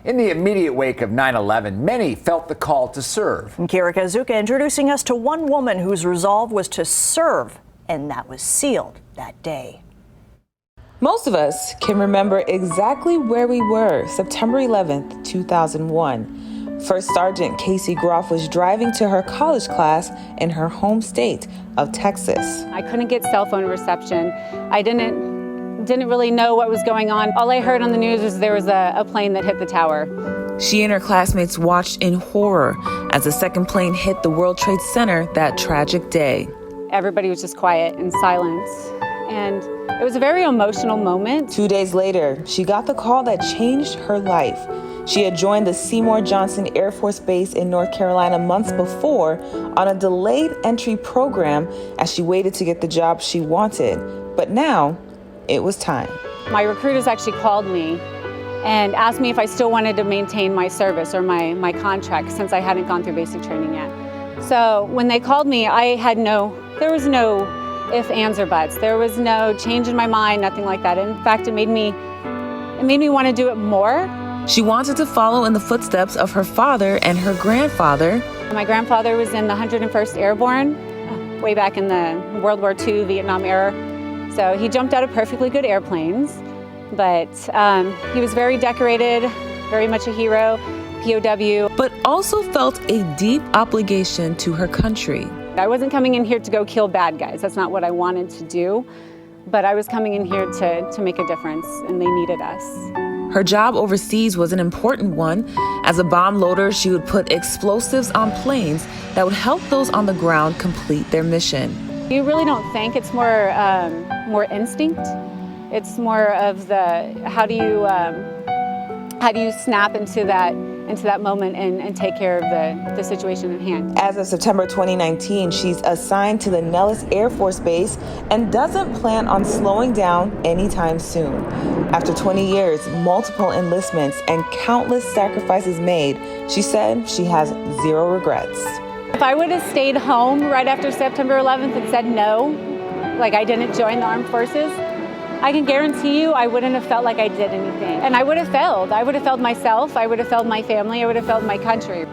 In the immediate wake of 9/11, many felt the call to serve. Kira Kazuka introducing us to one woman whose resolve was to serve, and that was sealed that day. Most of us can remember exactly where we were September 11th, 2001. First Sergeant Kayci Groff was driving to her college class in her home state of Texas. I couldn't get cell phone reception. I didn't really know what was going on. All I heard on the news was there was a plane that hit the tower. She and her classmates watched in horror as the second plane hit the World Trade Center that tragic day. Everybody was just quiet and silent, and it was a very emotional moment. 2 days later, she got the call that changed her life. She had joined the Seymour Johnson Air Force Base in North Carolina months before on a delayed entry program as she waited to get the job she wanted. But now, it was time. My recruiters actually called me and asked me if I still wanted to maintain my service or my contract since I hadn't gone through basic training yet. So when they called me, there was no ifs, ands, or buts. There was no change in my mind, nothing like that. In fact, it made me want to do it more. She wanted to follow in the footsteps of her father and her grandfather. My grandfather was in the 101st Airborne way back in the World War II, Vietnam era. So he jumped out of perfectly good airplanes, but he was very decorated, very much a hero, POW. But also felt a deep obligation to her country. I wasn't coming in here to go kill bad guys. That's not what I wanted to do. But I was coming in here to make a difference, and they needed us. Her job overseas was an important one. As a bomb loader, she would put explosives on planes that would help those on the ground complete their mission. You really don't think. It's more instinct. It's more of the how do you snap into that moment and take care of the situation at hand. As of September 2019, she's assigned to the Nellis Air Force Base and doesn't plan on slowing down anytime soon. After 20 years, multiple enlistments, and countless sacrifices made, she said she has zero regrets. If I would have stayed home right after September 11th and said no, like I didn't join the armed forces, I can guarantee you I wouldn't have felt like I did anything. And I would have failed. I would have failed myself. I would have failed my family. I would have failed my country.